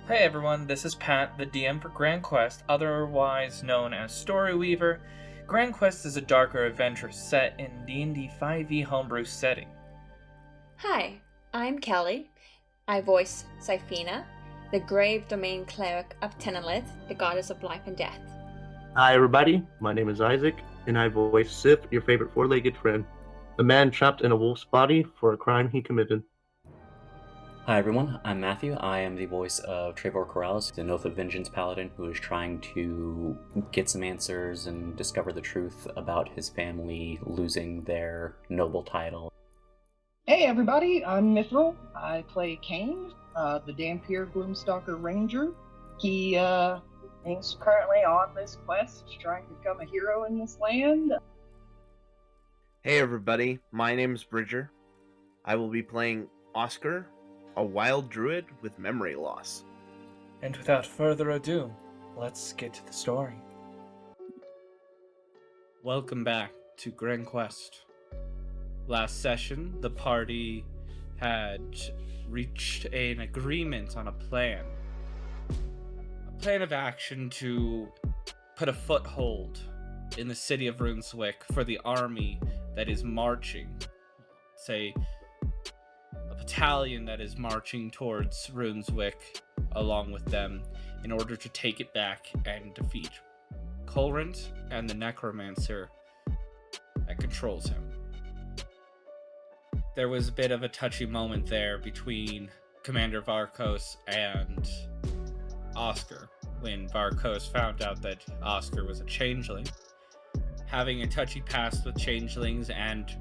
Hey everyone, this is Pat, the DM for Grand Quest, otherwise known as Story Weaver. Grand Quest is a darker adventure set in D&D 5e homebrew setting. Hi, I'm Kelly. I voice Syphina, the grave domain cleric of Tenelith, the goddess of life and death. Hi, everybody. My name is Isaac, and I voice Sif, your favorite four-legged friend, a man trapped in a wolf's body for a crime he committed. Hi everyone, I'm Matthew. I am the voice of Trevor Corrales, the Oath of Vengeance paladin who is trying to get some answers and discover the truth about his family losing their noble title. Hey everybody, I'm Mithril. I play Kane, the Dampier Gloomstalker Ranger. He's currently on this quest, trying to become a hero in this land. Hey everybody, my name is Bridger. I will be playing Oscar, a wild druid with memory loss. And without further ado, let's get to the story. Welcome back to Grand Quest. Last session, the party had reached an agreement on a plan of action to put a foothold in the city of Runeswick for the army that is marching, say, a battalion that is marching towards Runeswick along with them in order to take it back and defeat Colrint and the necromancer that controls him. There was a bit of a touchy moment there between Commander Varkos and Oscar when Varkos found out that Oscar was a changeling, having a touchy past with changelings, and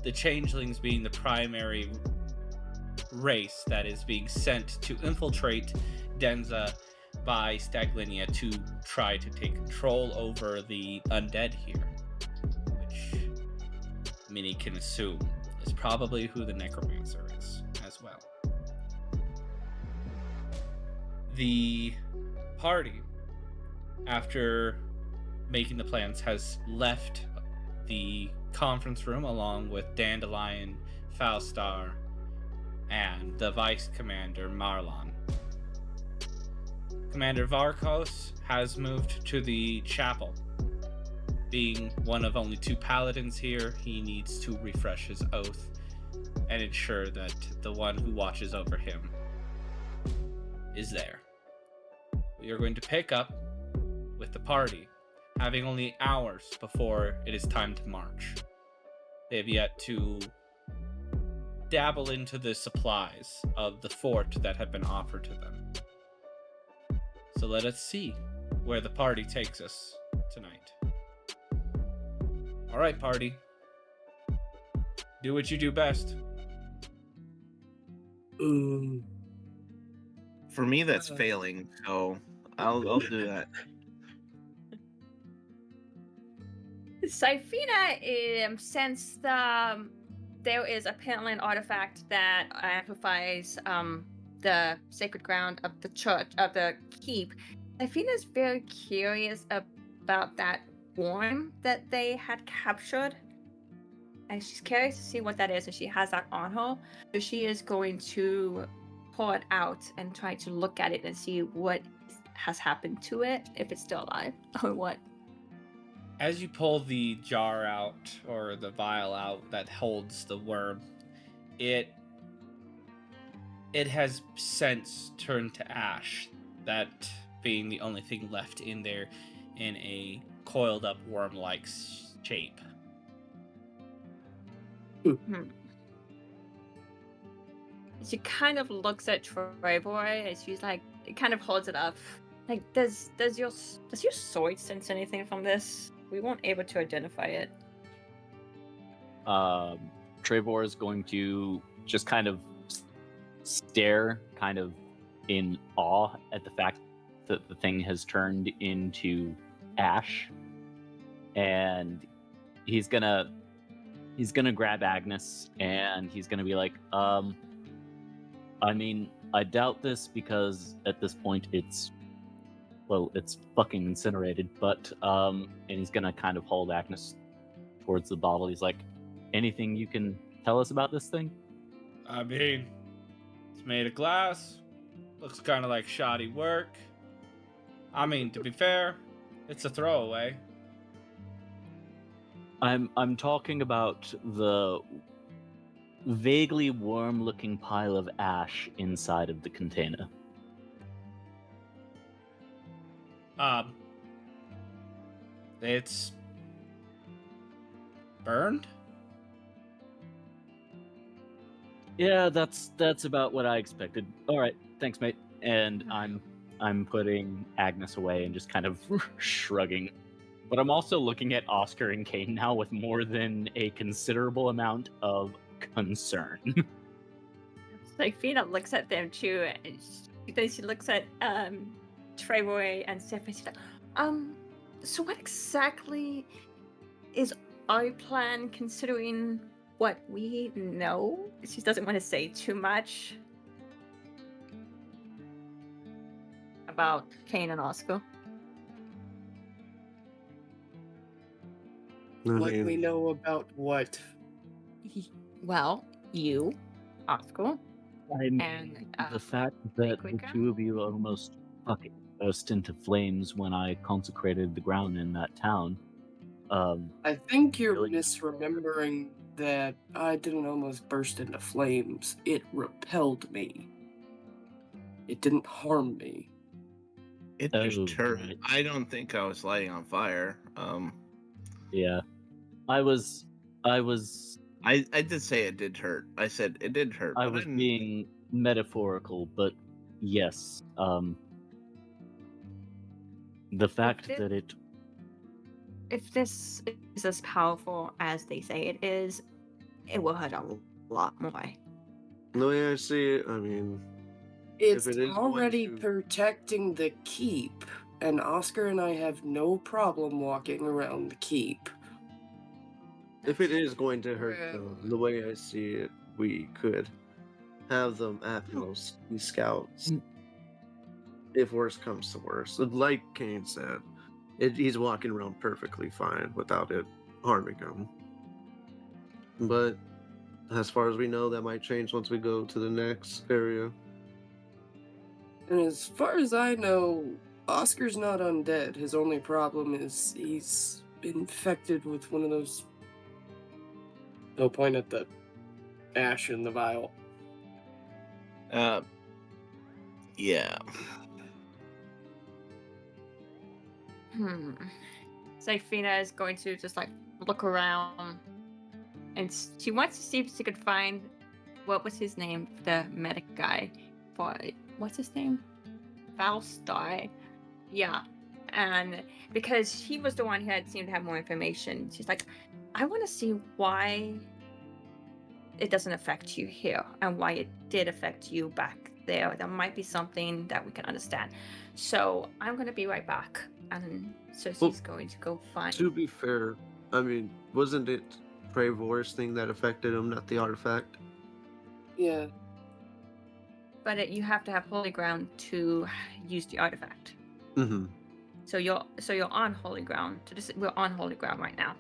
the changelings being the primary race that is being sent to infiltrate Denza by Staglinia to try to take control over the undead here, which many can assume is probably who the necromancer is as well. The party, after making the plans, has left the conference room along with Dandelion, Falstar, and the Vice Commander Marlon. Commander Varkos has moved to the chapel. Being one of only two paladins here, he needs to refresh his oath and ensure that the one who watches over him is there. We are going to pick up with the party, having only hours before it is time to march. They have yet to dabble into the supplies of the fort that have been offered to them. So let us see where the party takes us tonight. All right, party. Do what you do best. For me, that's failing, so I'll do that. Syphina since there is apparently an artifact that amplifies the sacred ground of the church, of the keep. Syphina is very curious about that worm that they had captured, and she's curious to see what that is, and she has that on her. So she is going to pull it out and try to look at it and see what has happened to it, if it's still alive or what. As you pull the jar out, or the vial out that holds the worm, it has since turned to ash, that being the only thing left in there in a coiled up worm-like shape. She kind of looks at Trevor and she's like, it kind of holds it up. Like, does your sword sense anything from this? We weren't able to identify it. Trevor is going to just kind of stare, kind of in awe at the fact that the thing has turned into ash, and he's gonna grab Agnes and he's gonna be like, I mean, I doubt this because at this point it's fucking incinerated, but and he's gonna kind of hold Agnes towards the bottle. He's like, anything you can tell us about this thing? I mean, it's made of glass. looks kind of like shoddy work. I mean, to be fair, it's a throwaway. I'm talking about the vaguely worm-looking pile of ash inside of the container. It's burned? Yeah, that's about what I expected. All right, thanks, mate. And I'm putting Agnes away and just kind of shrugging. But I'm also looking at Oscar and Kane now with more than a considerable amount of concern. Fina looks at them too, and then she looks at Trevor and Steph, and she's like, so what exactly is our plan considering what we know? She doesn't want to say too much about Kane and Oscar. What we know about what? Well, you, Oscar, and the fact that Liquid the Ground? two of you almost fucking burst into flames when I consecrated the ground in that town. I think you're Really? misremembering that I didn't almost burst into flames. It repelled me. It didn't harm me. It Oh, just hurt. right. I don't think I was lighting on fire. Yeah, I was I did say it did hurt. I said it did hurt. I but was didn't- being metaphorical, but yes, the fact it- that it if this is as powerful as they say it is, it will hurt a lot more. The way I see it, I mean, It's it is going already to- protecting the keep, and Oscar and I have no problem walking around the keep. if it is going to hurt True. them, the way I see it, we could have them act as these scouts. If worse comes to worse. Like Kane said, he's walking around perfectly fine without it harming him. But as far as we know, that might change once we go to the next area. And as far as I know, Oscar's not undead. His only problem is he's infected with one of those. No point at the ash in the vial. Yeah. Fina is going to just like look around, and she wants to see if she could find what was his name, the medic guy. What's his name? Valstar. Yeah, and because he was the one who had seemed to have more information, she's like, I want to see why it doesn't affect you here and why it did affect you back there. There might be something that we can understand. So I'm going to be right back. And so she's Well, going to go find. To be fair, I mean, wasn't it Trevor's thing that affected him, not the artifact? Yeah. But you have to have holy ground to use the artifact. Mm-hmm. So you're on holy ground. We're on holy ground right now.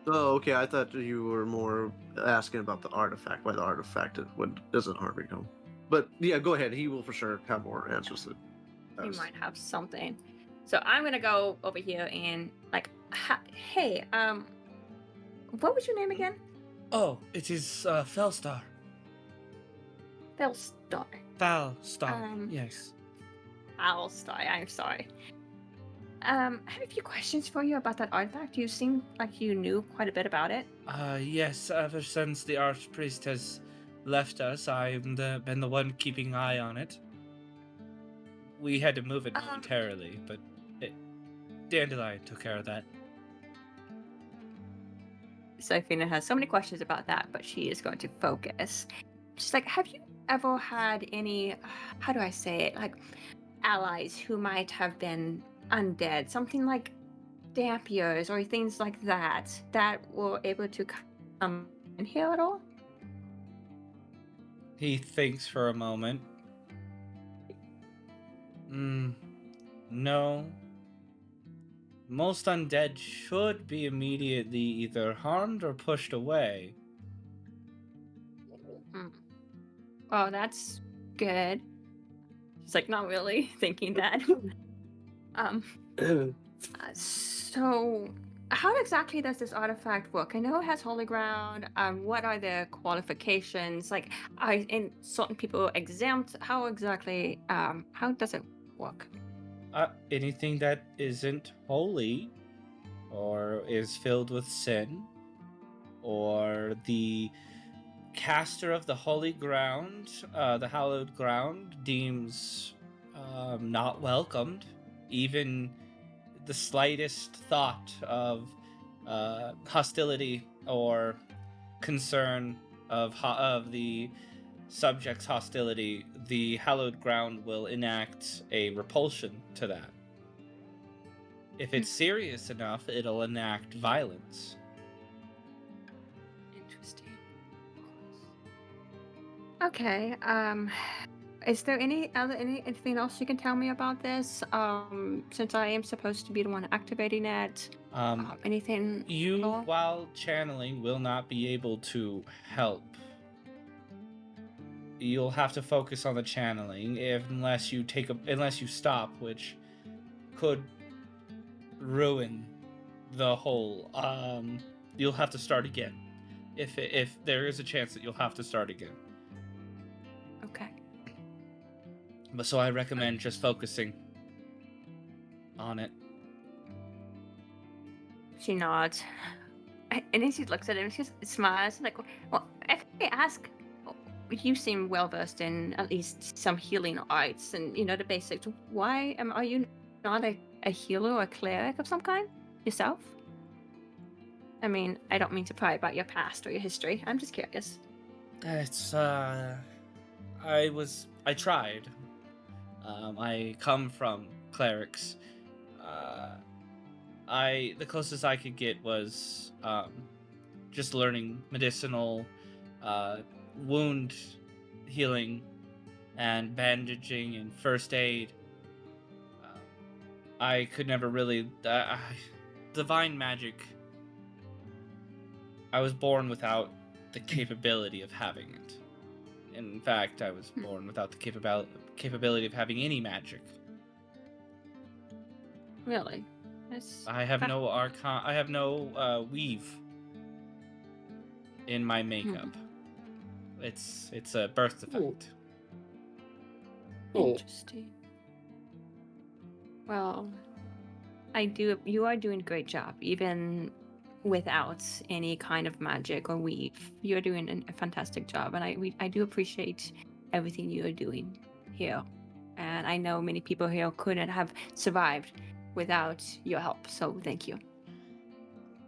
Oh, okay. I thought you were more asking about the artifact, why the artifact doesn't harm him. But yeah, go ahead. He will for sure have more answers to He those. might have something. So I'm gonna go over here and like, hey, what was your name again? Oh, it is Felstar. Felstar. Falstar, yes. Felstar. I'm sorry. I have a few questions for you about that artifact. You seem like you knew quite a bit about it. Yes, ever since the Archpriest has left us, I've been the one keeping eye on it. We had to move it momentarily, but Dandelion took care of that. Sophina has so many questions about that, but she is going to focus. She's like, have you ever had any, how do I say it, like allies who might have been undead, something like Dampiers or things like that were able to come in here at all? He thinks for a moment. No. Most undead should be immediately either harmed or pushed away. Well, that's good. He's like, not really, thinking that. So, how exactly does this artifact work? I know it has holy ground. What are the qualifications? Like, are in certain people exempt? How exactly? How does it work? Anything that isn't holy, or is filled with sin, or the caster of the holy ground, the hallowed ground, deems not welcomed, even the slightest thought of hostility or concern of the subject's hostility, the hallowed ground will enact a repulsion to that. If it's serious enough, it'll enact violence. Interesting. Okay. Is there anything else you can tell me about this? Since I am supposed to be the one activating it. Anything? You, more? while channeling, will not be able to help. You'll have to focus on the channeling unless you stop, which could ruin the whole. You'll have to start again. If there is a chance that you'll have to start again. Okay. But so I recommend just focusing on it. She nods. And then she looks at him, she smiles, like, well, if I ask, you seem well versed in at least some healing arts and, the basics. Why are you not a healer or a cleric of some kind yourself? I mean, I don't mean to pry about your past or your history. I'm just curious. It's, I tried. I come from clerics. The closest I could get was just learning medicinal wound healing and bandaging and first aid. I could never really divine magic. I was born without the capability of having it. In fact, I was born without the capability of having any magic. Really? I have no archon. I have no weave in my makeup. It's a birth defect. Interesting. Well, you are doing a great job, even without any kind of magic or weave. You're doing a fantastic job, and I do appreciate everything you are doing here. And I know many people here couldn't have survived without your help, so thank you.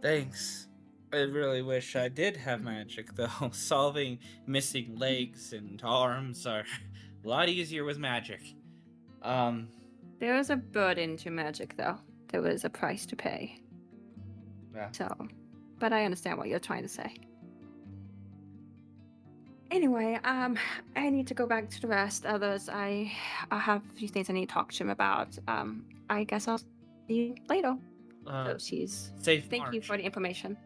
Thanks. I really wish I did have magic, though. Solving missing legs and arms are a lot easier with magic. There is a burden to magic, though. There is a price to pay. Yeah. So, but I understand what you're trying to say. Anyway, I need to go back to the rest. Others, I have a few things I need to talk to him about. I guess I'll see you later. So she's safe thank march. you for the information.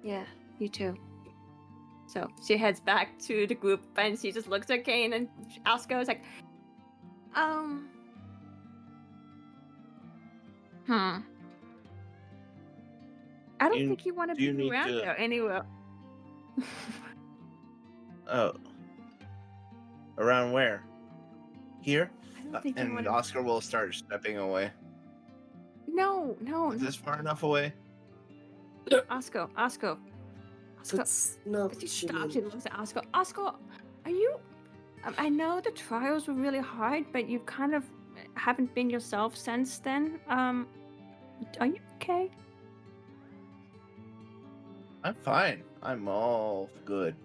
Yeah, you too. So she heads back to the group and she just looks at Kane and Oscar is like, I don't think you want to be around there anywhere. Oh. Around where? Here? I don't think you And want Oscar will start stepping away. No. Is this far enough away? Oscar. That's not She what she stops meant. and looks at Oscar. Oscar, are you... I know the trials were really hard, but you kind of haven't been yourself since then. Are you okay? I'm fine. I'm all good.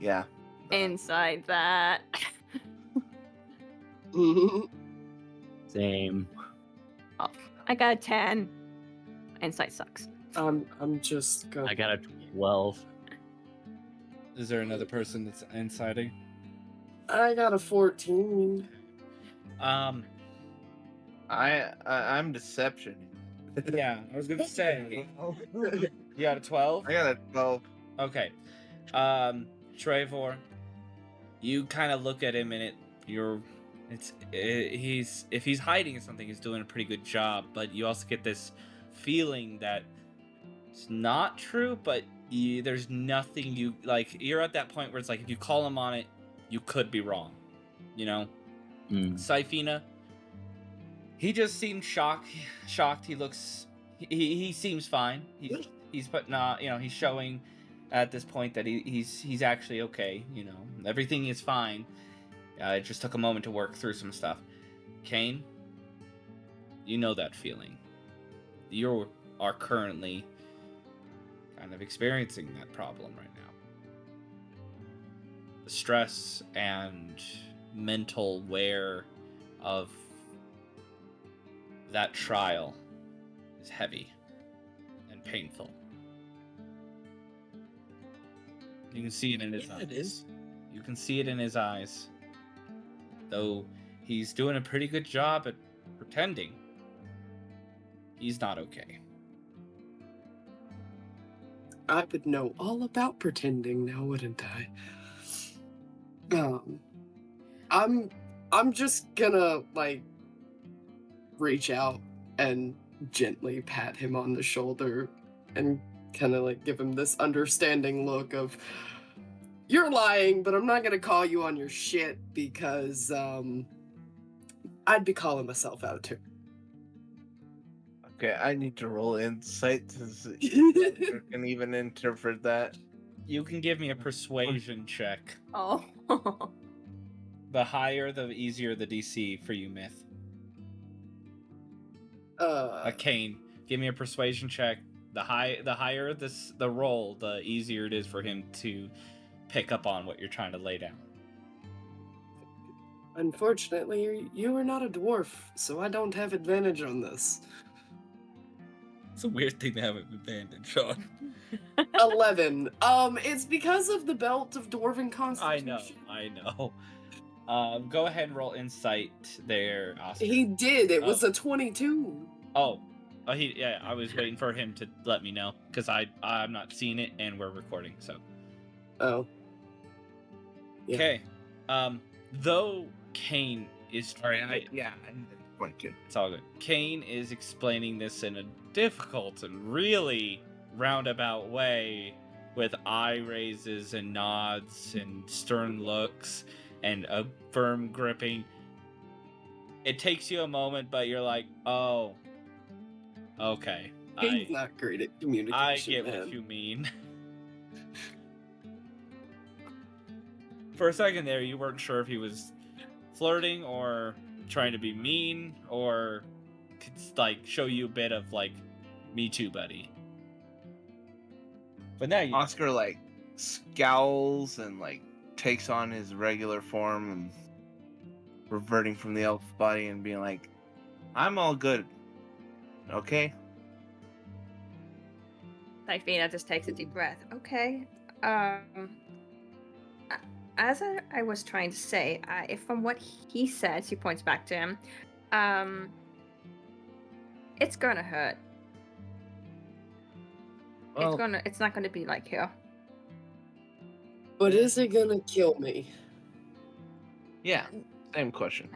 Yeah. Inside that. Same. Oh, I got a 10. Insight sucks. I'm just gonna... I got a 12. Is there another person that's inciting? I got a 14. I'm deception. Yeah, I was gonna say. You got a 12? I got a 12. Okay. Trevor, you kind of look at him and you're if he's hiding something, he's doing a pretty good job. But you also get this feeling that it's not true, but there's nothing you like. You're at that point where it's like if you call him on it, you could be wrong. You know, Syphina. He just seems shocked. He looks. He seems fine. He's putting he's showing at this point that he's actually okay. You know, everything is fine. It just took a moment to work through some stuff. Kane, you know that feeling. You are currently kind of experiencing that problem right now. The stress and mental wear of that trial is heavy and painful. You can see it in his eyes. It is. You can see it in his eyes. Though he's doing a pretty good job at pretending, he's not okay. I would know all about pretending now, wouldn't I? I'm just gonna reach out and gently pat him on the shoulder and kind of give him this understanding look of, you're lying, but I'm not gonna call you on your shit because I'd be calling myself out too. Okay, I need to roll insight to see if you can even interpret that. You can give me a persuasion check. Oh. The higher, the easier the DC for you, Myth. Kane, give me a persuasion check. The higher the roll, the easier it is for him to pick up on what you're trying to lay down. Unfortunately, you are not a dwarf, so I don't have advantage on this. It's a weird thing to have an advantage on. 11. It's because of the belt of dwarven constitution. I know. Go ahead and roll insight there, Oscar. He did. It was a 22. Oh, I was waiting for him to let me know because I'm not seeing it and we're recording. So. Oh. Yeah. Okay. Though Kane is it's all good. Kane is explaining this in a difficult and really roundabout way with eye raises and nods and stern looks and a firm gripping. It takes you a moment, but you're like, oh, okay. He's not great at communication. I get what you mean. For a second there, you weren't sure if he was flirting or trying to be mean or show you a bit of me too, buddy. But now Oscar scowls and takes on his regular form and reverting from the elf body and being like, I'm all good. Okay? Syphina just takes a deep breath. Okay. As I was trying to say, if from what he says, he points back to him, it's gonna hurt. Well, It's not gonna be like here. But is it gonna kill me? yeah, same question.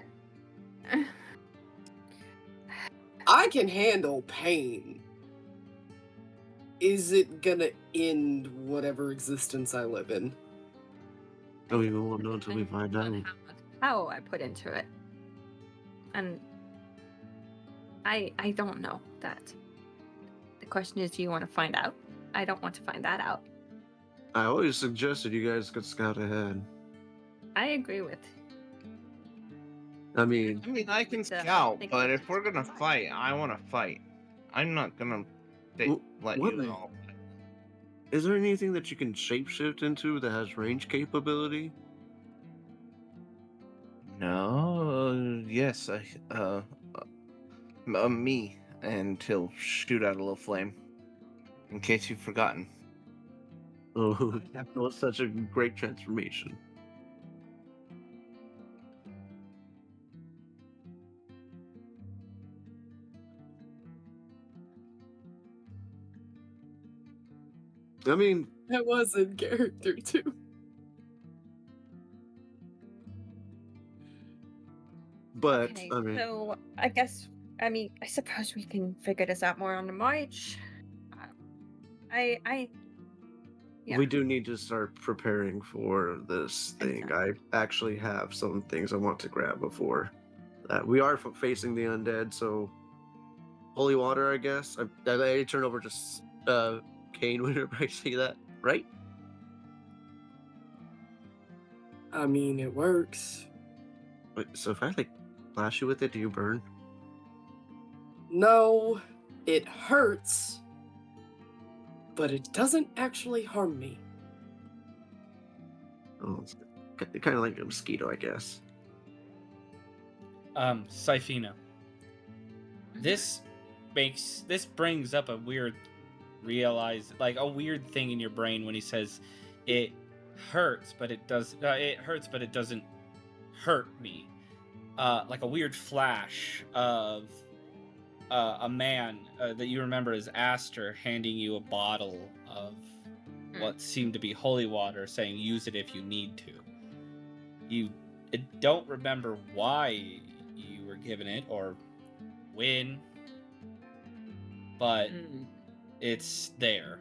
I can handle pain. Is it gonna end whatever existence I live in? Oh, you won't know until we find out. How I put into it. And I don't know that. The question is, do you want to find out? I don't want to find that out. I always suggested you guys could scout ahead. I agree with. I mean, I can scout, but if we're gonna fight, I want to fight. I'm not gonna let you know. Is there anything that you can shapeshift into that has range capability? No. Yes. Me, and he'll shoot out a little flame. In case you've forgotten. Oh, that was such a great transformation. I mean, That was in character too. But Okay, I mean, so I suppose we can figure this out more on the march. Uh, yeah, we do need to start preparing for this thing. exactly. I actually have some things I want to grab before that. We are facing the undead, so holy water, I guess. I turn over to Kane whenever I see that, right? I mean, it works. Wait, so if I like flash you with it, do you burn? No, it hurts, but it doesn't actually harm me. Oh, it's kind of like a mosquito, I guess. Sifina. This brings up a weird a weird thing in your brain when he says it hurts, but it doesn't hurt me. Like a weird flash of a man that you remember as Aster handing you a bottle of what seemed to be holy water, saying use it if you need to. You don't remember why you were given it or when, but it's there.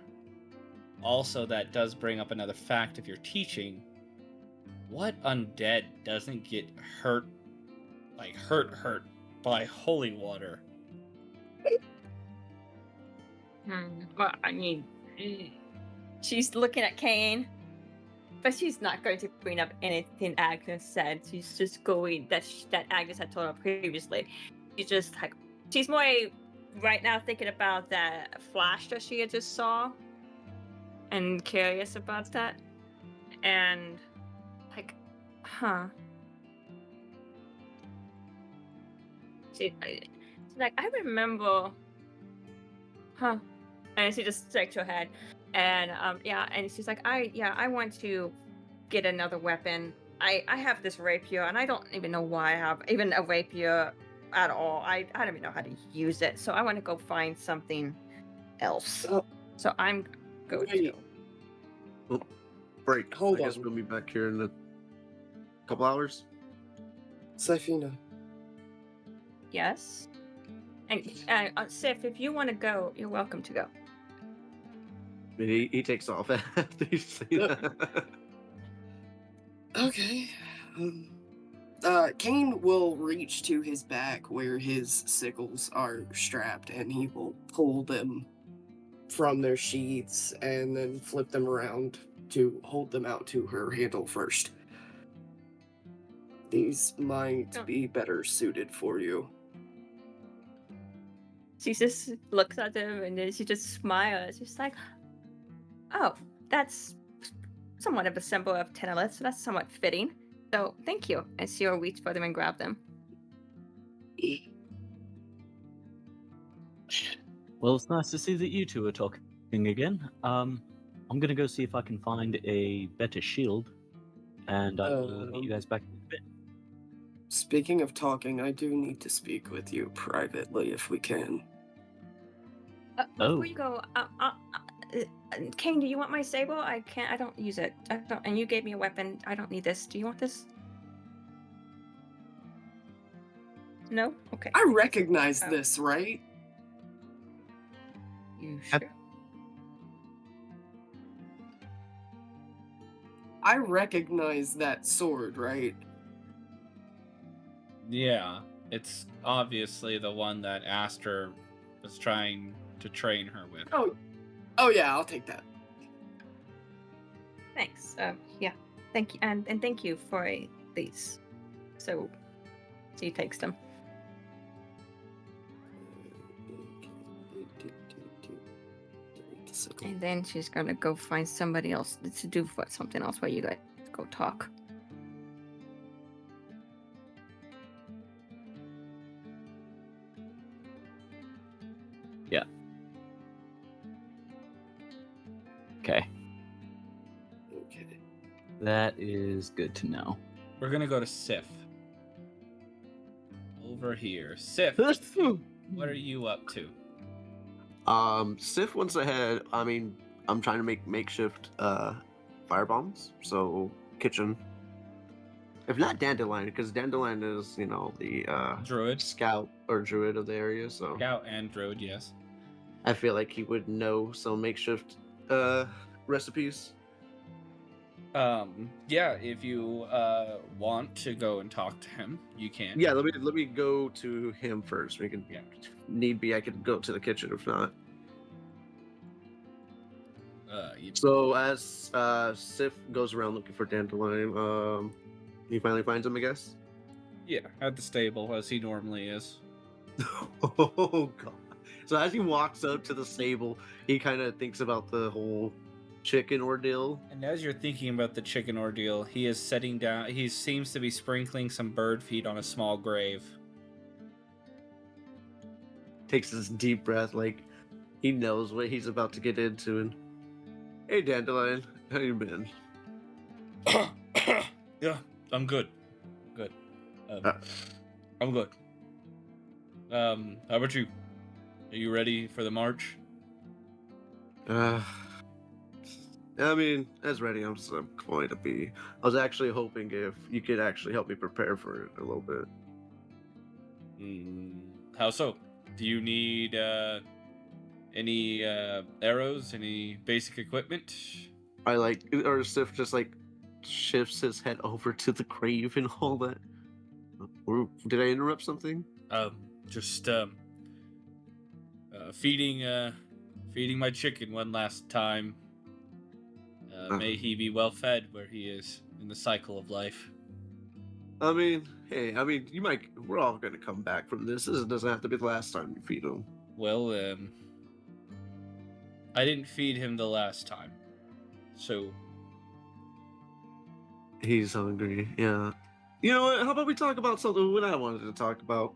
Also, that does bring up another fact if you're teaching. What undead doesn't get hurt by holy water? Well, I mean, she's looking at Kane, but she's not going to bring up anything Agnes said. She's just going that Agnes had told her previously. She's more right now thinking about that flash that she had just saw, and curious about that, and like, she's like, I remember, and she just shakes her head, and and she's like, I want to get another weapon. I have this rapier, and I don't even know why I have even a rapier at all. I don't even know how to use it, so I want to go find something else. So I'm going to. Oh, break. Hold I guess on. we'll be back here in a couple hours. Sifina. Yes. And Sif, if you want to go, you're welcome to go. He takes off after you say that. Okay. Kane will reach to his back where his sickles are strapped, and he will pull them from their sheaths and then flip them around to hold them out to her handle first. These might be better suited for you. She just looks at them and then she just smiles. She's like, oh, that's somewhat of a symbol of Tenelith, so that's somewhat fitting. So thank you. And she'll reach for them and grab them. Well, it's nice to see that you two are talking again. I'm gonna go see if I can find a better shield, and I'll meet you guys back in a bit. Speaking of talking, I do need to speak with you privately if we can. Before you go, Kane, do you want my sable? I don't use it. And you gave me a weapon. I don't need this. Do you want this? No? Okay. I recognize this, right? You sure? I recognize that sword, right? Yeah, it's obviously the one that Aster was trying to train her with. Oh yeah, I'll take that. Thanks. Yeah. Thank you, and thank you for these. So, she takes them. And then she's gonna go find somebody else to do something else while you guys go talk. Yeah. Okay. That is good to know. We're gonna go to Sif. Over here. Sif, what are you up to? Sif wants ahead. I mean, I'm trying to make makeshift fire bombs, so kitchen. If not Dandelion, because Dandelion is, you know, the Druid. scout or druid of the area, so Scout and Druid, yes. I feel like he would know some makeshift recipes. Yeah, if you want to go and talk to him, you can. Yeah, let me go to him first. We can, Yeah. need be, I could go to the kitchen if not. You, So as Sif goes around looking for Dandelion, he finally finds him, I guess. yeah, at the stable as he normally is. Oh god! So as he walks up to the stable, he kind of thinks about the whole chicken ordeal. And as you're thinking about the chicken ordeal, he is setting down. He seems to be sprinkling some bird feed on a small grave. Takes this deep breath, like he knows what he's about to get into. And hey, Dandelion, how you been? Yeah, I'm good. Good. I'm good. How about you? Are you ready for the march? I mean, as ready as I'm going to be. I was actually hoping if you could actually help me prepare for it a little bit. How so? Do you need any arrows? Any basic equipment? I like, or Sif just like shifts his head over to the grave and all that. Did I interrupt something? Just feeding my chicken one last time. May he be well fed where he is in the cycle of life. I mean, hey, you might. We're all gonna come back from this. This doesn't have to be the last time you feed him. Well, I didn't feed him the last time, so He's hungry. Yeah. You know what? How about we talk about something what I wanted to talk about?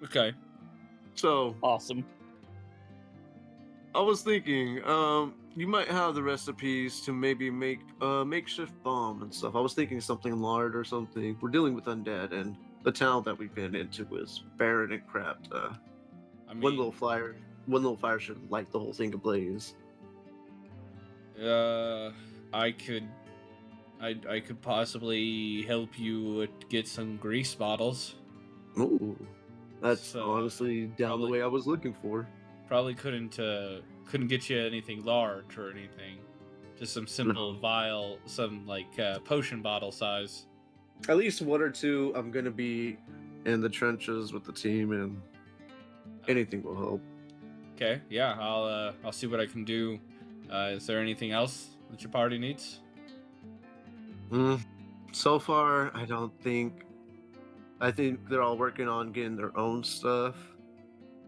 okay. So Awesome. I was thinking, you might have the recipes to maybe make a makeshift bomb and stuff. I was thinking something lard or something. We're dealing with undead, and the town that we've been into is barren and cramped. I mean, one little fire should light the whole thing ablaze. I could possibly help you get some grease bottles. Ooh, that's So, honestly down probably- the way I was looking for. Probably couldn't get you anything large or anything. Just some simple vial, some like potion bottle size. At least one or two. I'm gonna be in the trenches with the team, and anything will help. Okay, yeah, I'll see what I can do. Is there anything else that your party needs? So far, I don't think. I think they're all working on getting their own stuff.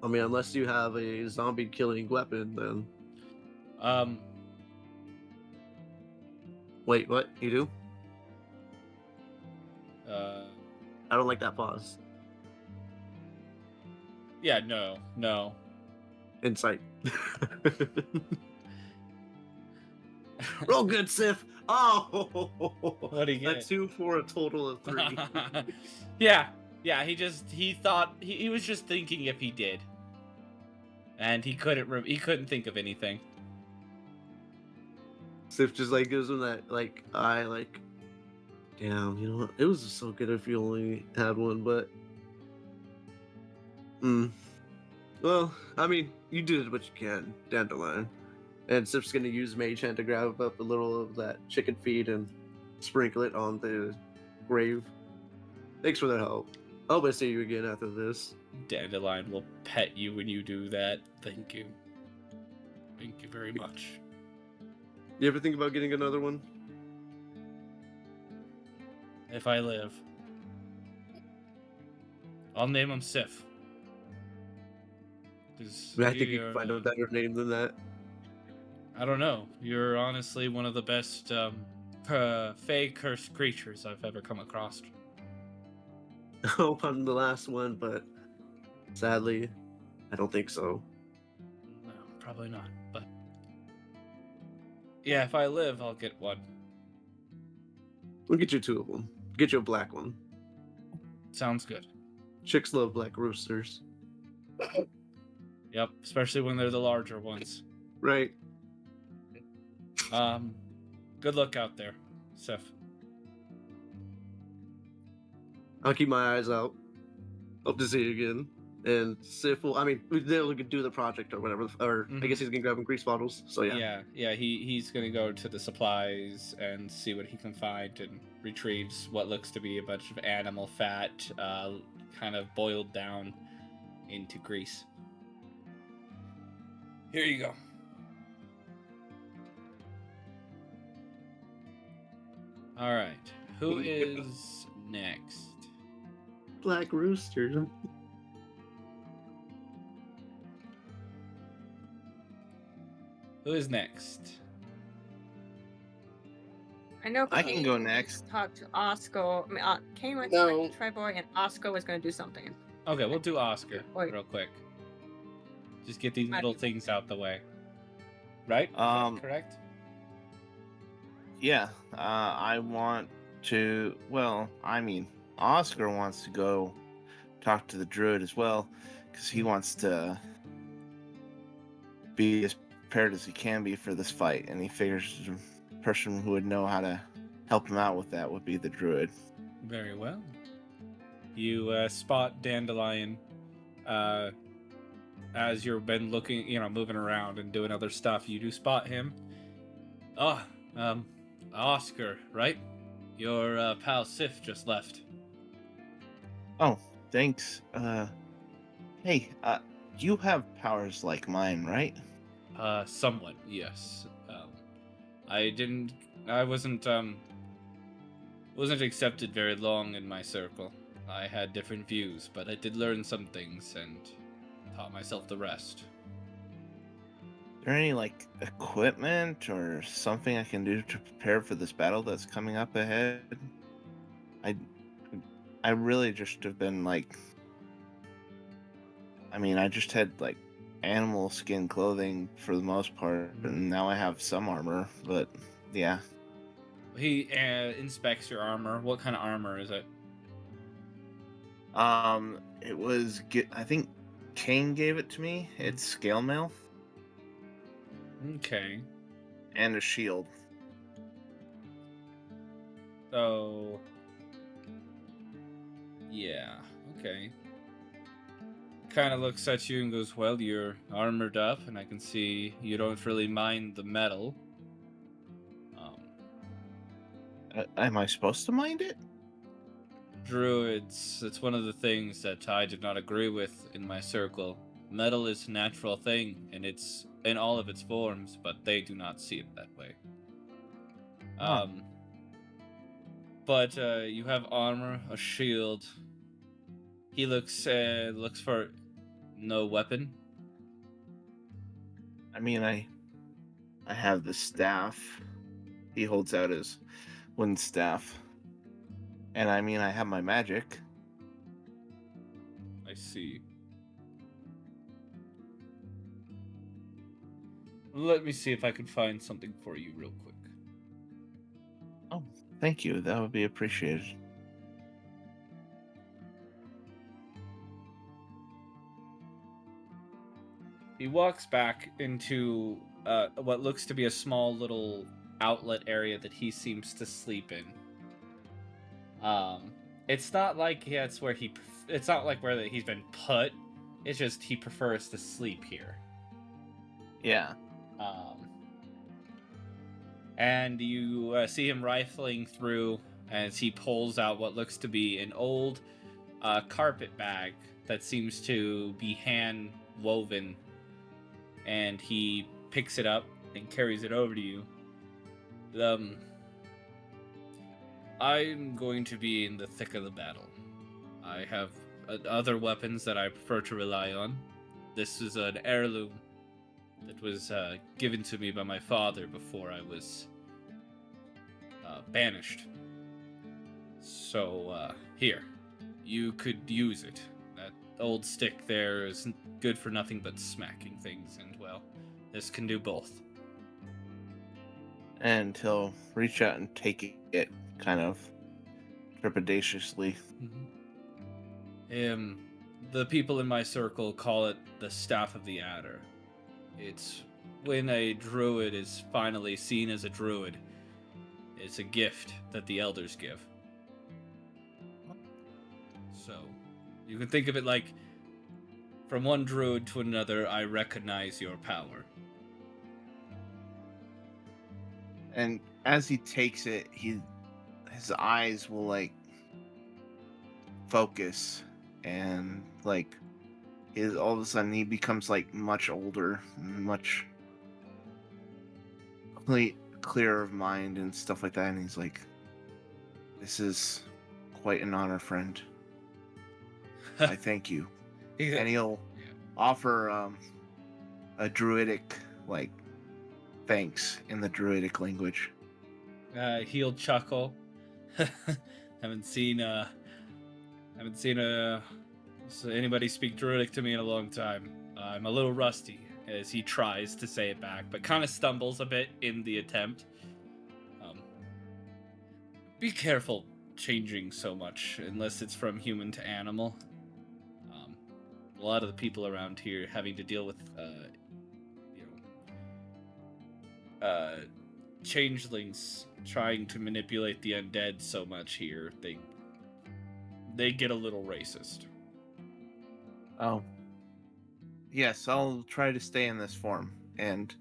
I mean, unless you have a zombie killing weapon, then. Wait, what? You do? I don't like that pause. Yeah, no. Insight. Roll good, Sif. Oh, What do you a get? 2 for a total of 3. Yeah. He thought he was just thinking if he did, and he couldn't think of anything. Sif just like gives him that like eye, like, damn, you know what? It was just so good if you only had one, but. Well, I mean, you did what you can, Dandelion. And Sif's gonna use Mage Hand to grab up a little of that chicken feed and sprinkle it on the grave. Thanks for the help. I hope I see you again after this. Dandelion will pet you when you do that. Thank you. Thank you very much. You ever think about getting another one? If I live, I'll name him Sif. I think you can find a better name than that. I don't know. You're honestly one of the best fey cursed creatures I've ever come across. I hope I'm the last one, but sadly, I don't think so. No, probably not. But yeah, if I live, I'll get one. We'll get you 2 of them. Get you a black one. Sounds good. Chicks love black roosters. Yep, especially when they're the larger ones. Right. Good luck out there, Seth. I'll keep my eyes out. Hope to see you again. And Sif will, I mean, they'll do the project or whatever. Or I guess he's gonna grab him grease bottles. So yeah. He's gonna go to the supplies and see what he can find and retrieves what looks to be a bunch of animal fat, kind of boiled down into grease. Here you go. All right, who is next? Black Rooster. Who is next? I know I can go Kane next. Talked to Oscar. I mean, Kane went No. to Trevor, and Oscar was going to do something. Okay, we'll do Oscar Wait. real quick. Just get these Might little be- things out the way. Right? Is that correct? Yeah, I want to. Well, I mean, Oscar wants to go talk to the druid as well, because he wants to be as prepared as he can be for this fight, and he figures the person who would know how to help him out with that would be the druid. Very well. You spot Dandelion as you've been looking, moving around and doing other stuff. You do spot him. Oscar, right? Your pal Sif just left. Oh, thanks. Hey, you have powers like mine, right? Somewhat, yes. I wasn't accepted very long in my circle. I had different views, but I did learn some things and taught myself the rest. Is there any like equipment or something I can do to prepare for this battle that's coming up ahead? I really just have been like, I mean, I just had like animal skin clothing for the most part, and now I have some armor, but yeah. He inspects your armor. What kind of armor is it? It was I think Kane gave it to me. It's scale mail Okay. and a shield. So, yeah, okay. Kind of looks at you and goes, well, you're armored up, and I can see you don't really mind the metal. Am I supposed to mind it? Druids, it's one of the things that I did not agree with in my circle. Metal is a natural thing, and it's in all of its forms, but they do not see it that way. Huh. But you have armor, a shield. He looks for no weapon. I mean, I have the staff. He holds out his wooden staff. And I mean, I have my magic. I see. Let me see if I can find something for you real quick. Oh, thank you. That would be appreciated. He walks back into what looks to be a small little outlet area that he seems to sleep in. It's not like it's where it's not like where he's been put. It's just he prefers to sleep here. Yeah. And you see him rifling through as he pulls out what looks to be an old carpet bag that seems to be hand woven, and he picks it up and carries it over to you. I'm going to be in the thick of the battle. I have other weapons that I prefer to rely on. This is an heirloom that was given to me by my father before I was banished. So, here. You could use it. That old stick there is good for nothing but smacking things, and, well, this can do both. And he'll reach out and take it kind of trepidatiously. The people in my circle call it the Staff of the Adder. It's when a druid is finally seen as a druid. It's a gift that the elders give. So you can think of it like, from one druid to another, I recognize your power. And as he takes it, his eyes will like focus, and like all of a sudden he becomes like much older, much clearer of mind and stuff like that. And he's like, "This is quite an honor, friend. I thank you." And he'll offer a druidic like thanks in the druidic language. He'll chuckle. haven't seen anybody speak druidic to me in a long time. I'm a little rusty, as he tries to say it back, but kind of stumbles a bit in the attempt. Be careful changing so much, unless it's from human to animal. A lot of the people around here having to deal with, changelings trying to manipulate the undead so much here, they get a little racist. Oh. Yes, I'll try to stay in this form. And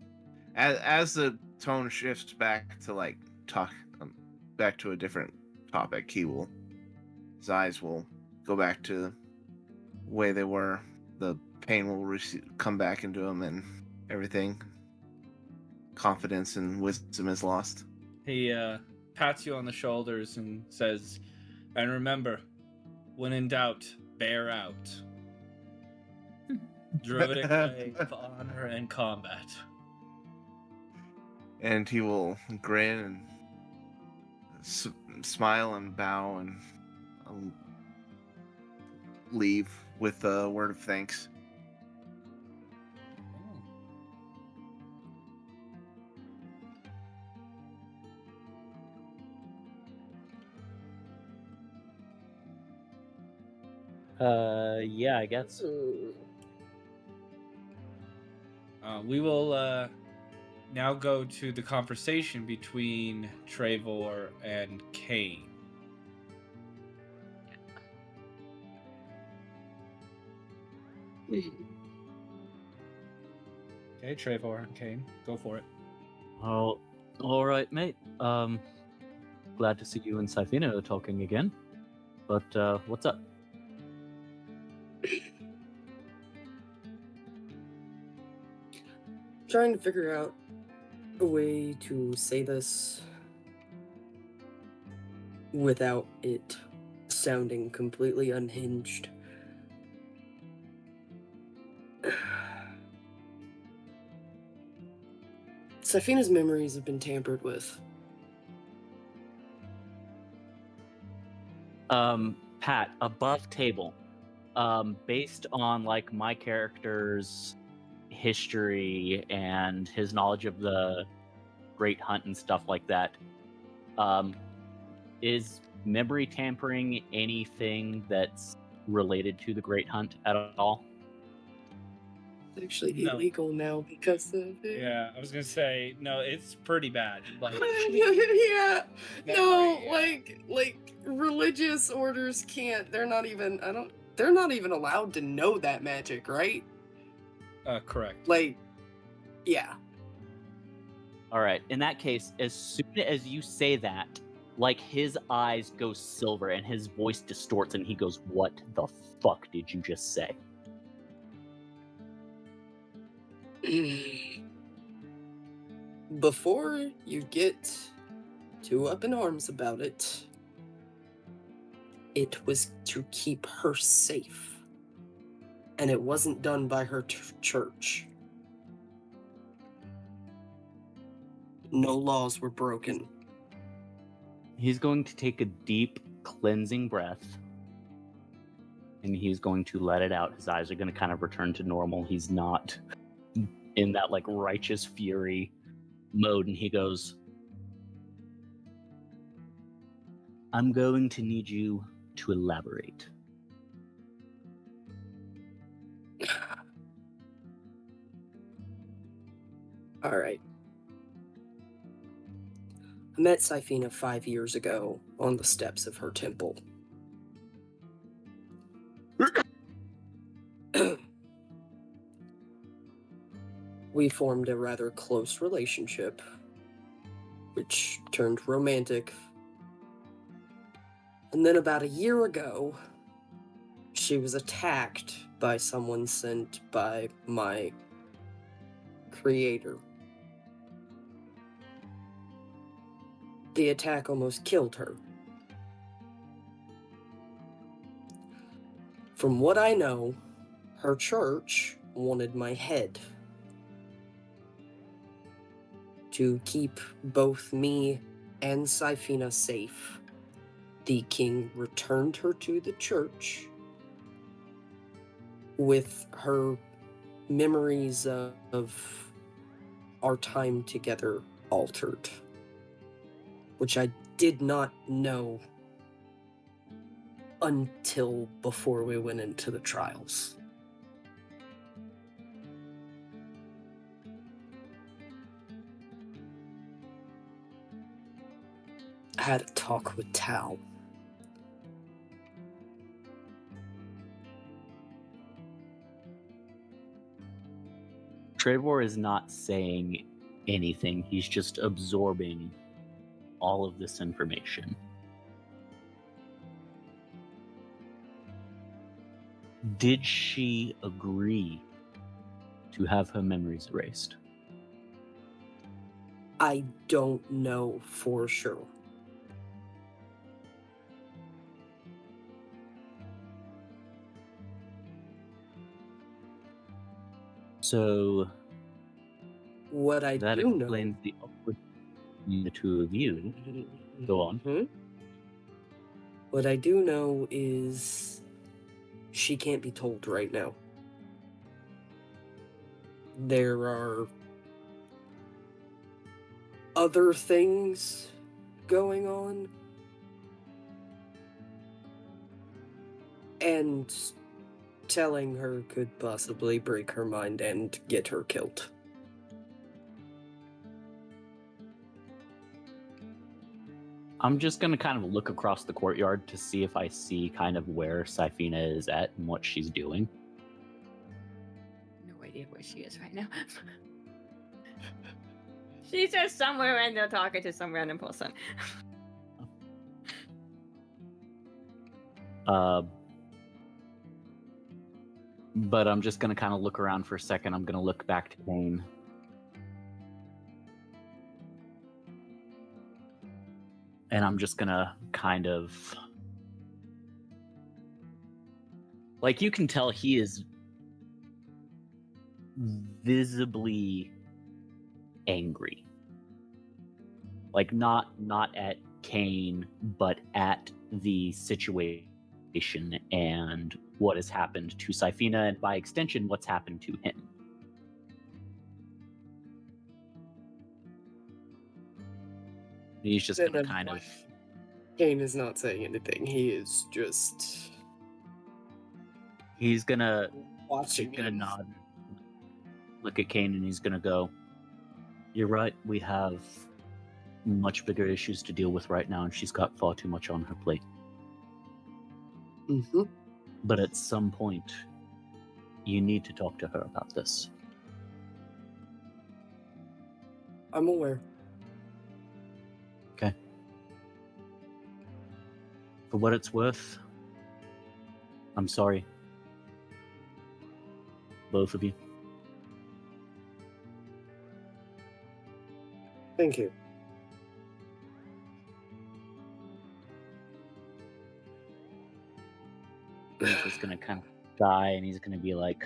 as the tone shifts back to like talk back to a different topic, his eyes will go back to the way they were. The pain will come back into him, and everything. Confidence and wisdom is lost. He pats you on the shoulders and says, "And remember, when in doubt, bear out." Druidic way of honor and combat. And he will grin and smile and bow and leave with a word of thanks. Yeah, I guess. We will now go to the conversation between Trevor and Kane. Okay, Trevor and Kane, go for it. Oh, all right, mate. Glad to see you and Sifina talking again. But what's up? Trying to figure out a way to say this without it sounding completely unhinged. Safina's memories have been tampered with. Pat, above table. Based on like my character's history and his knowledge of the Great Hunt and stuff like that, is memory tampering anything that's related to the Great Hunt at all? It's actually No. illegal now because of it. Yeah, I was gonna say, no, it's pretty bad. Like, Yeah. No, memory, yeah. like religious orders can't. They're not even allowed to know that magic, right? Correct. Like, yeah. All right. In that case, as soon as you say that, like his eyes go silver and his voice distorts and he goes, "What the fuck did you just say?" Before you get too up in arms about it, it was to keep her safe. And it wasn't done by her church. No laws were broken. He's going to take a deep, cleansing breath. And he's going to let it out. His eyes are going to kind of return to normal. He's not in that like righteous fury mode. And he goes, "I'm going to need you to elaborate." All right. I met Sifina 5 years ago on the steps of her temple. we formed a rather close relationship, which turned romantic. And then about a year ago, she was attacked by someone sent by my creator. The attack almost killed her. From what I know, her church wanted my head to keep both me and Sifina safe. The king returned her to the church with her memories of our time together altered, which I did not know until before we went into the trials. I had a talk with Tal. Trevor is not saying anything. He's just absorbing all of this information. Did she agree to have her memories erased? I don't know for sure. So What I that do know... explains the awkward between the two of you. Go on. What I do know is she can't be told right now. There are other things going on, and telling her could possibly break her mind and get her killed. I'm just going to kind of look across the courtyard to see if I see kind of where Sifina is at and what she's doing. No idea where she is right now. She's just somewhere and they're talking to some random person. But I'm just going to kind of look around for a second. I'm going to look back to Kane. And I'm just going to kind of... Like, you can tell he is visibly angry. Like, not at Kane, but at the situation and what has happened to Sifina, and by extension, what's happened to him. He's just going to kind of... Kane is not saying anything. He is just... He's going to... watching He's going to him. nod. Look at Kane and he's going to go, "You're right, we have much bigger issues to deal with right now, and she's got far too much on her plate. Mm-hmm. But at some point, you need to talk to her about this." I'm aware. Okay. For what it's worth, I'm sorry. Both of you. Thank you. He's just gonna kind of die, and he's gonna be like,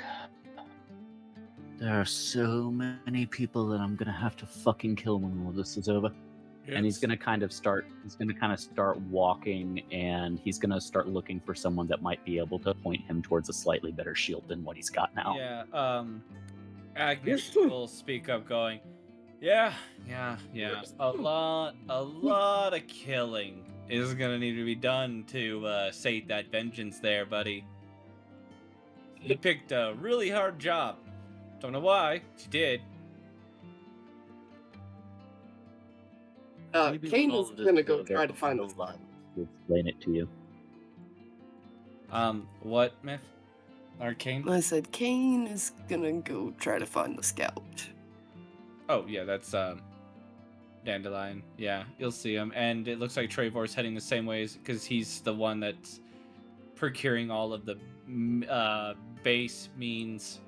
"There are so many people that I'm gonna have to fucking kill when all this is over." And he's gonna kind of start walking, and he's gonna start looking for someone that might be able to point him towards a slightly better shield than what he's got now. Yeah, Agnes will speak up going, yeah. A lot of killing is gonna need to be done to sate that vengeance there, buddy. You picked a really hard job. Don't know why, but you did. Maybe Kane all is of this gonna go will try get to find a us. lot to explain it to you. What, Myth? Arcane? I said Kane is gonna go try to find the scout. Oh yeah, that's Dandelion. Yeah, you'll see him, and it looks like Trevor's heading the same ways because he's the one that's procuring all of the base means.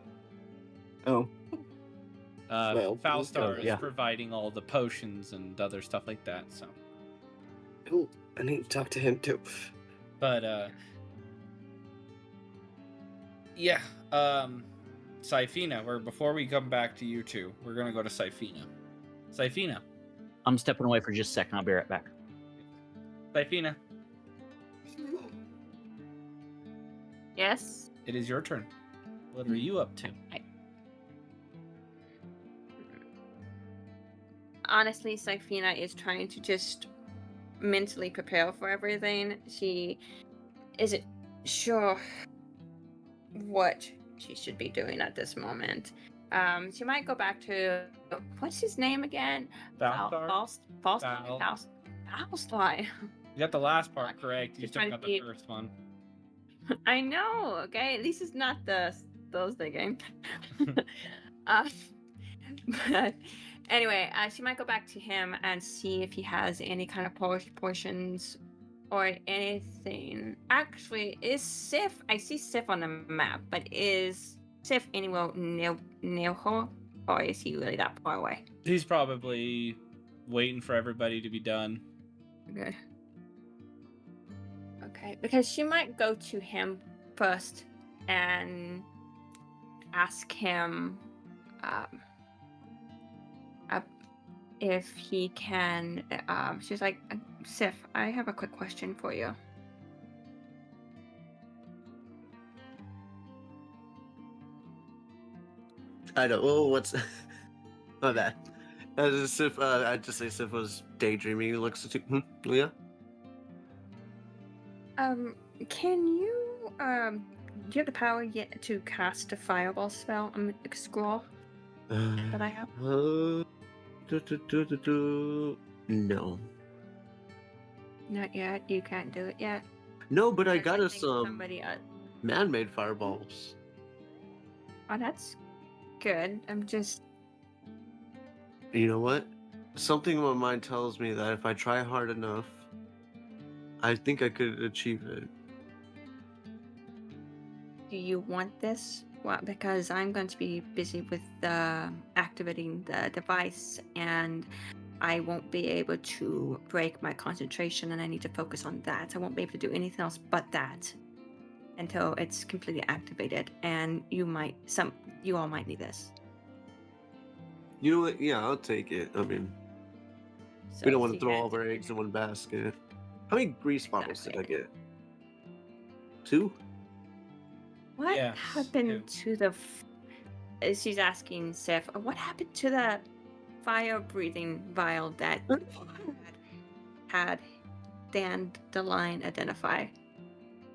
Oh, well, Falstar is yeah. providing all the potions and other stuff like that. So, cool. I need to talk to him too. but yeah, Syphina. Before we come back to you two, we're gonna go to Syphina. Syphina. I'm stepping away for just a second. I'll be right back. Syphina, Yes. it is your turn. What are you up to? Honestly, Syphina is trying to just mentally prepare for everything. She isn't sure what she should be doing at this moment. She might go back to what's his name again? Falstar? Falstar. You got the last part correct. You Just still trying got to the be- first one. I know. Okay, at least it's not those game. But anyway, she might go back to him and see if he has any kind of potions or anything. Actually, is Sif? I see Sif on the map, but is Sif anywhere near her, or is he really that far away? He's probably waiting for everybody to be done. Okay. Okay, because she might go to him first and ask him if he can. She's like, Sif, I have a quick question for you. I know. Oh, what's my bad? As if I'd just say Sif was daydreaming. He looks at you. Oh, yeah. Can you do you have the power yet to cast a fireball spell on the scroll that I have? No. Not yet. You can't do it yet. No, but I Because got us think some somebody. man-made fireballs. Oh, that's good. I'm just. You know what? Something in my mind tells me that if I try hard enough, I think I could achieve it. Do you want this? Well, because I'm going to be busy with activating the device, and I won't be able to break my concentration, and I need to focus on that. I won't be able to do anything else but that until it's completely activated. And you all might need this. You know what? Yeah, I'll take it. I mean, So we don't want she to throw all hands of our it- eggs in one basket. How many grease bottles did I Exactly. get? 2? What Yes, happened to the? She's asking Sif. What happened to the fire-breathing vial that had Dandelion identify?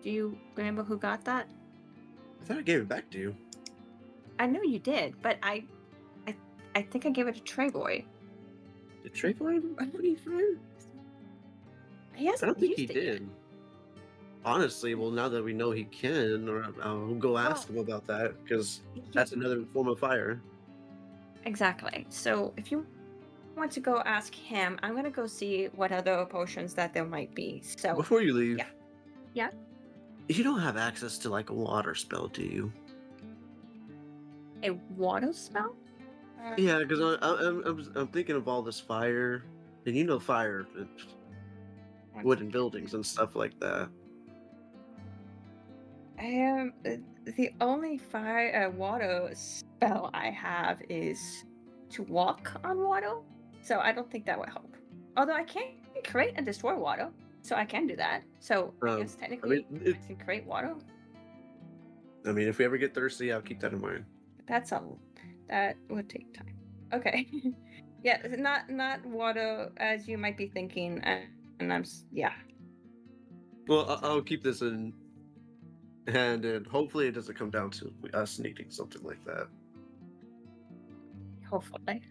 Do you remember who got that? I thought I gave it back to you. I know you did, but I think I gave it to Treyboy. Did Trayvon have money for him? He I hasn't don't think he used it yet. did. Honestly, well, now that we know he can, or I'll go ask him about that because that's another form of fire. Exactly. So if you want to go ask him, I'm gonna go see what other potions that there might be. So Before you leave, Yeah. You don't have access to like a water spell, do you? a water spell? Yeah, because I'm thinking of all this fire, and you know fire, wooden buildings and stuff like that. The only water spell I have is to walk on water, so I don't think that would help. Although I can create and destroy water, so I can do that. So I guess technically I can create water. I mean, if we ever get thirsty, I'll keep that in mind. That would take time. Okay, yeah, not water as you might be thinking, and yeah. Well, I'll keep this in hand, and hopefully it doesn't come down to us needing something like that. Hopefully.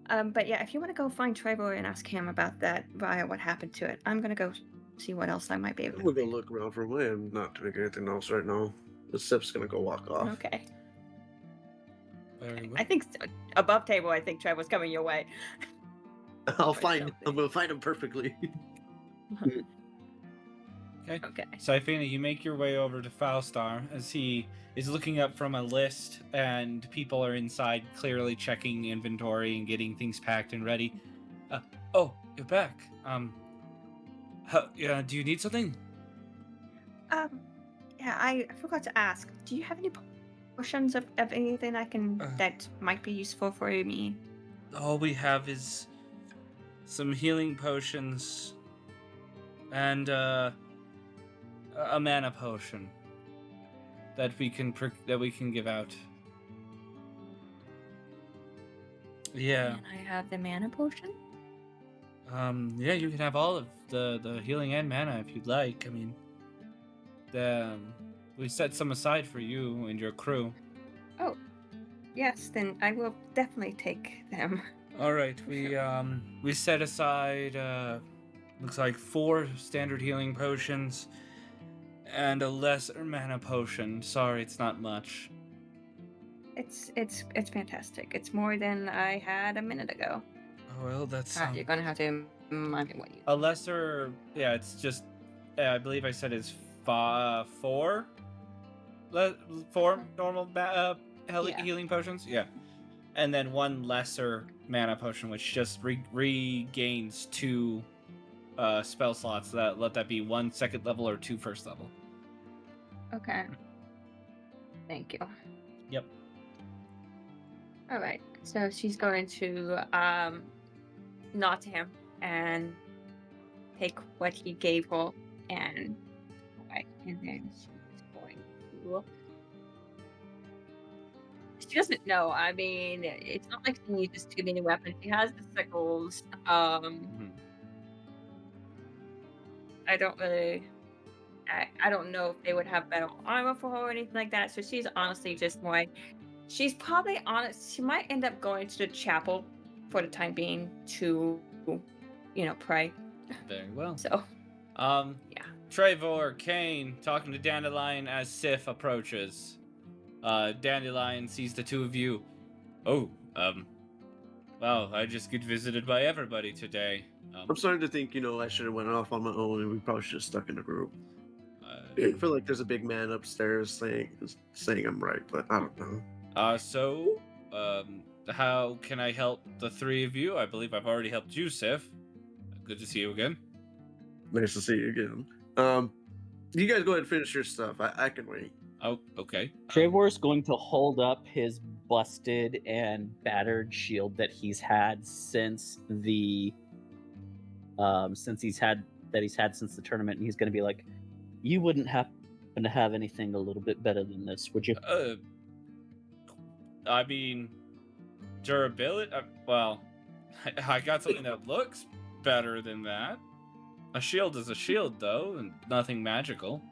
But yeah, if you want to go find Trevor and ask him about that via what happened to it, I'm gonna go see what else I might be able I'm to. gonna go look around for a way. I'm not doing anything else right now. The Sip's gonna go walk off. Okay. Very well. I think above table. I think Trevor's coming your way. I'll Or find. something. I'm gonna find him perfectly. Okay. Okay. Sifina, you make your way over to Faustar as he is looking up from a list, and people are inside clearly checking inventory and getting things packed and ready. Oh, you're back. Yeah, do you need something? Yeah, I forgot to ask. Do you have any potions of anything I can that might be useful for me? All we have is some healing potions and a mana potion that we can give out. Yeah. Can I have the mana potion? Yeah, you can have all of the healing and mana if you'd like. I mean, we set some aside for you and your crew. Oh, yes. Then I will definitely take them. All right, we set aside looks like 4 standard healing potions and a lesser mana potion. Sorry, it's not much. It's fantastic. It's more than I had a minute ago. Oh, well, that's You're gonna have to remind me what you. a lesser. Yeah, it's just. I believe I said it's 4 normal Yeah. healing potions. Yeah, and then 1 lesser mana potion, which just regains 2 spell slots. Let that be 1 second level or 2 first level. Okay. Thank you. Yep. All right. So she's going to nod to him and take what he gave her and then she's going to. She doesn't know. I mean, it's not like she uses too many weapons. She has the sickles. I don't really. I don't know if they would have better armor for her or anything like that. So she's honestly just more. She's probably honest. She might end up going to the chapel for the time being to, pray. Very well. So, yeah. Trevor, Kane, talking to Dandelion as Sif approaches. Dandelion sees the two of you. Oh, well, I just get visited by everybody today. I'm starting to think, I should have went off on my own, and we probably should have stuck in a group. I feel like there's a big man upstairs saying I'm right, but I don't know. So, how can I help the 3 of you? I believe I've already helped you, Sif. Good to see you again. Nice to see you again. You guys go ahead and finish your stuff. I can wait. Oh, okay. Trevor is going to hold up his busted and battered shield that he's had since the he's had since the tournament, and he's going to be like, "You wouldn't happen to have anything a little bit better than this, would you?" I mean, durability. Well, I got something that looks better than that. A shield is a shield, though, and nothing magical.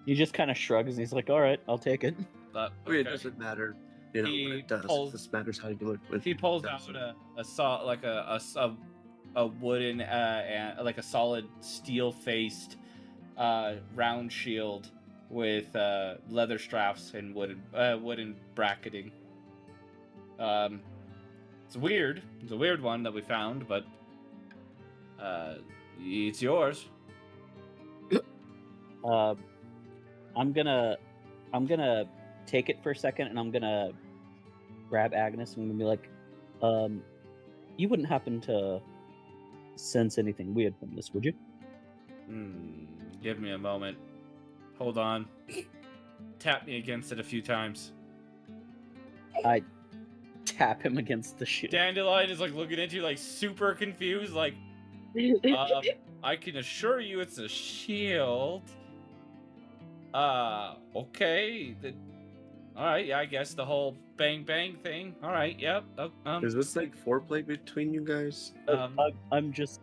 He just kind of shrugs and he's like, "All right, I'll take it." But, I mean, it doesn't matter. What it does. It just matters how you look with. He pulls out a wooden and like a solid steel-faced round shield with leather straps and wooden bracketing. It's weird. It's a weird one that we found, but it's yours. I'm gonna take it for a second, and I'm gonna grab Agnes and I'm gonna be like, "You wouldn't happen to sense anything weird from this, would you?" Give me a moment. Hold on. Tap me against it a few times. I tap him against the shield. Dandelion is like looking at you like super confused, like, I can assure you it's a shield. Okay. Alright, yeah, I guess the whole bang bang thing. Alright, yep. Is this like foreplay between you guys? I'm just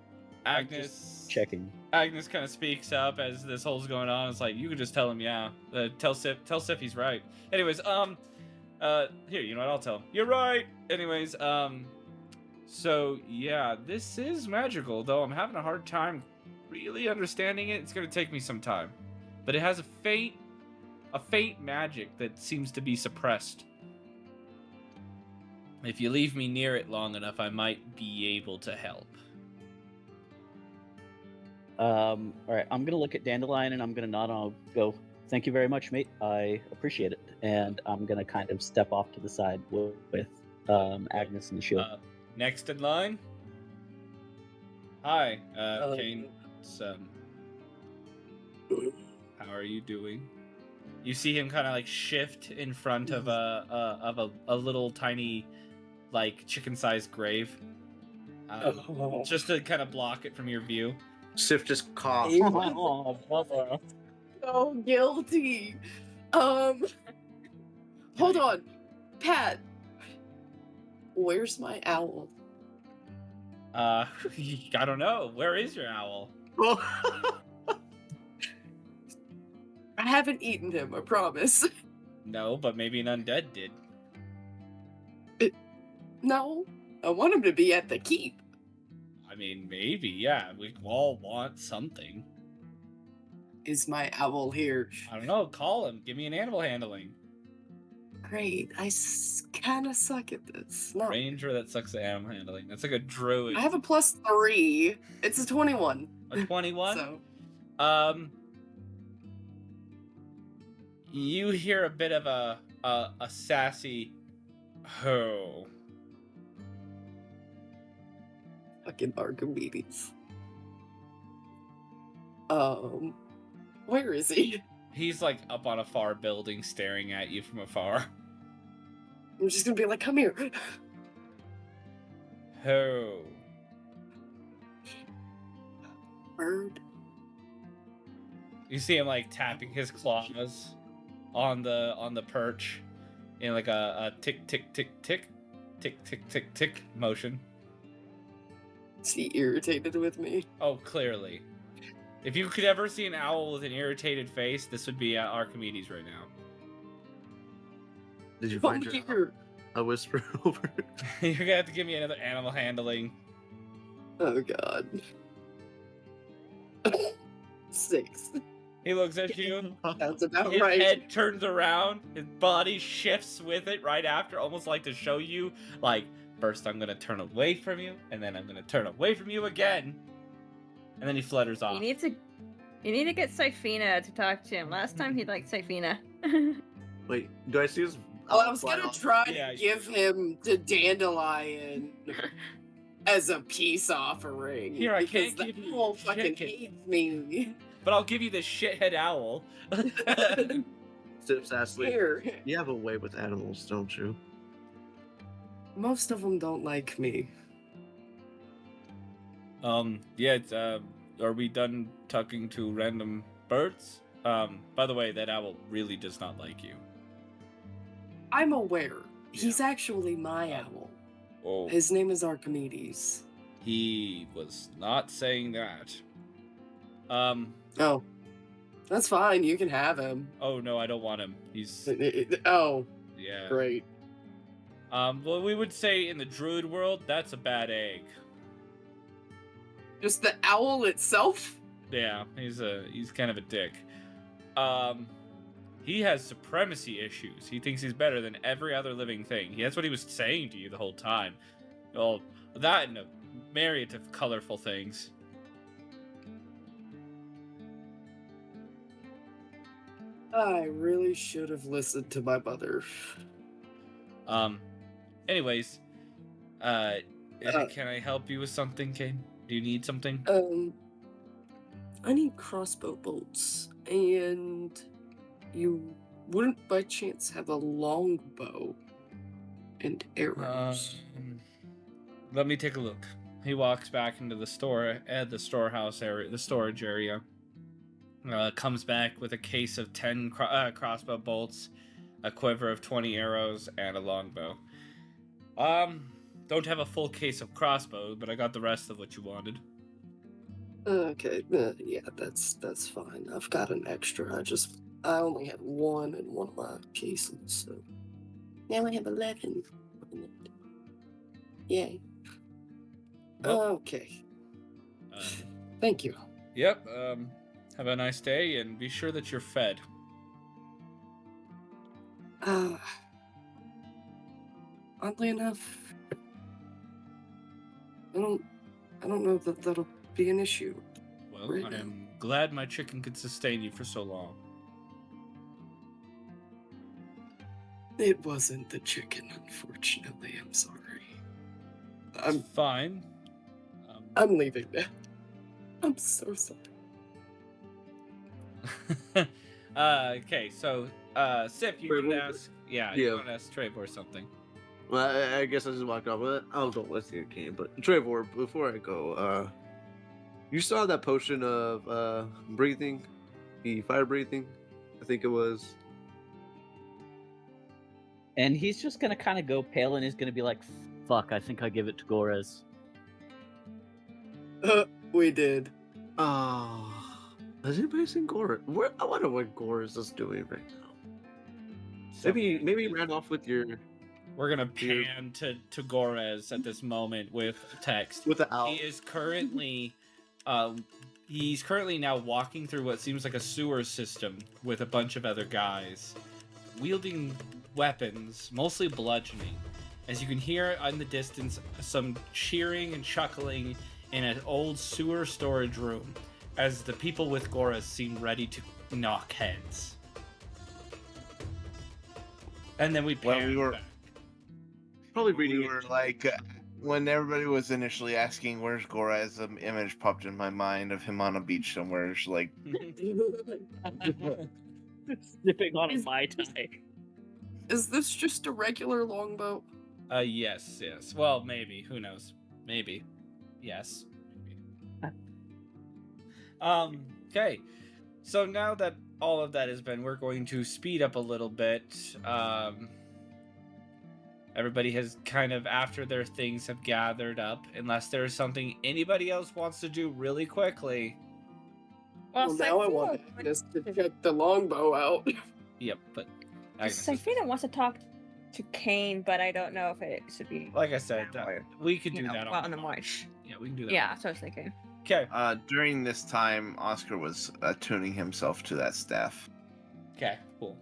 checking. Agnes kind of speaks up as this whole's going on. It's like, you can just tell him, yeah. Tell Sif he's right. Anyways, here, you know what? I'll tell him. You're right! Anyways, so, yeah, this is magical, though I'm having a hard time really understanding it. It's gonna take me some time. But it has a faint a faint magic that seems to be suppressed. If you leave me near it long enough, I might be able to help. All right, I'm gonna look at Dandelion and I'm gonna nod and I'll go, thank you very much, mate. I appreciate it. And I'm gonna kind of step off to the side with Agnes and the shield. Next in line. Hi, Um, Kane. How are you doing? You see him kind of like shift in front of a little tiny, like chicken-sized grave, just to kind of block it from your view. Sif just coughs. Oh, brother. So guilty. Hold on. Pat. Where's my owl? I don't know. Where is your owl? I haven't eaten him, I promise. No, but maybe an undead did. No. I want him to be at the keep. I mean, maybe, yeah. We all want something. Is my owl here? I don't know. Call him. Give me an animal handling. Great. I kind of suck at this. No. Ranger that sucks at animal handling. That's like a druid. I have a +3. It's a 21. A 21? So. You hear a bit of a sassy ho. Fucking Archimedes. Where is he? He's like up on a far building staring at you from afar. I'm just gonna be like, come here. Ho. Bird. You see him like tapping his claws on the perch in like a tick tick tick tick tick tick tick tick motion. Is he irritated with me? Oh, clearly. If you could ever see an owl with an irritated face, this would be Archimedes right now. Did you Come find your here. I whisper over. You're gonna have to give me another animal handling. Oh god. 6. He looks at you. That's about His right. head turns around. His body shifts with it right after, almost like to show you, like, first I'm gonna turn away from you, and then I'm gonna turn away from you again. And then he flutters off. You need to get Sifina to talk to him. Last time he liked Sifina. Wait, do I see his? Well, I was gonna try Yeah. to give him the dandelion as a peace offering. Here, I because can't the give you owl fucking chicken. hates me. But I'll give you this shithead owl. Sif's asking. Here. You have a way with animals, don't you? Most of them don't like me. Yeah, it's, are we done talking to random birds? By the way, that owl really does not like you. I'm aware. He's actually my owl. Oh, His name is Archimedes. he was not saying that. Oh. That's fine, you can have him. Oh no, I don't want him. He's, Oh, yeah. great. Well, we would say in the druid world, that's a bad egg. Just the owl itself? Yeah, he's kind of a dick. He has supremacy issues. He thinks he's better than every other living thing. That's what he was saying to you the whole time. Well, that and a myriad of colorful things. I really should have listened to my mother. Anyways, can I help you with something, Kane? Do you need something? I need crossbow bolts, and you wouldn't by chance have a longbow and arrows. Let me take a look. He walks back into the store, the storehouse area, the storage area. Comes back with a case of 10 crossbow bolts, a quiver of 20 arrows, and a longbow. Don't have a full case of crossbows, but I got the rest of what you wanted. Okay, yeah, that's fine. I've got an extra. I only had one in one of my cases, so now I have 11. Yay. Well, Okay. Thank you. Yep. Have a nice day, and be sure that you're fed. Oddly enough, I don't know that that'll be an issue. Well, Right I now. am glad my chicken could sustain you for so long. It wasn't the chicken, unfortunately. I'm sorry. It's fine. I'm leaving now. I'm so sorry. Okay, so Sif, you Wait, want to wait, ask? Yeah, yeah. you want to ask Trevor something? Well, I guess I just walked off. Well, I'll go with you, Kane. But Trevor, before I go, you saw that potion of breathing, the fire breathing, I think it was. And he's just gonna kind of go pale, and he's gonna be like, "Fuck, I think I give it to Gorez." We did. Oh, has anybody seen Gore? I wonder what Gore is just doing right now. Maybe he ran off with your We're gonna pan to Gorez at this moment with text. with the owl. He is currently, he's currently now walking through what seems like a sewer system with a bunch of other guys, wielding weapons, mostly bludgeoning. As you can hear in the distance, some cheering and chuckling in an old sewer storage room, as the people with Gorez seem ready to knock heads. And then we pan When we were- back. Probably We reading were it. like, when everybody was initially asking where's Gorez, an image popped in my mind of him on a beach somewhere. It's like, Sipping on a Mai Tai. Is this just a regular longbow? Yes. Well, maybe. Who knows? Maybe. Yes. Maybe. Okay. So now that all of that has been, we're going to speed up a little bit. Everybody has kind of, after their things have gathered up, unless there's something anybody else wants to do really quickly. Well, now I want Agnes to check the longbow out. Yep, but Agnes is- Safina wants to talk to Kane, but I don't know if it should be. like I said, or, we could you do know, that on the march. Yeah, we can do that. Yeah, that's what I was thinking. Okay. during this time, Oscar was attuning himself to that staff. Okay. Cool.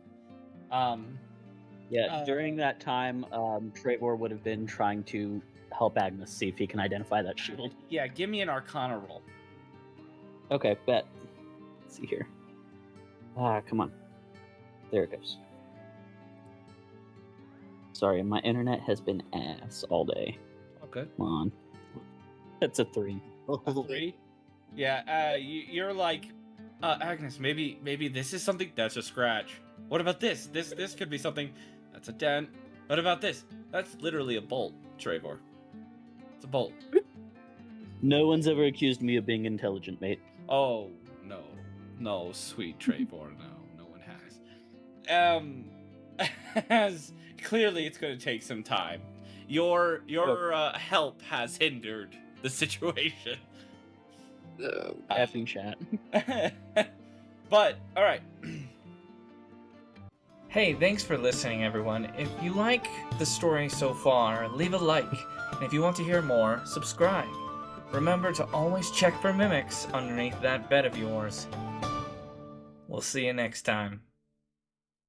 Yeah, during that time, Trevor would have been trying to help Agnes see if he can identify that shield. Yeah. Give me an Arcana roll. Okay, bet. Let's see here. Come on. There it goes. Sorry, my internet has been ass all day. Okay. Come on. That's a 3. A 3? Yeah. You're like, Agnes. Maybe this is something. That's a scratch. What about this? This could be something. That's a dent. What about this? That's literally a bolt, Trevor. It's a bolt. No one's ever accused me of being intelligent, mate. Oh no, sweet Trevor. No one has. As clearly, it's going to take some time. Your help has hindered the situation. Effing chat. But all right. Hey, thanks for listening, everyone. If you like the story so far, leave a like. And if you want to hear more, subscribe. Remember to always check for mimics underneath that bed of yours. We'll see you next time.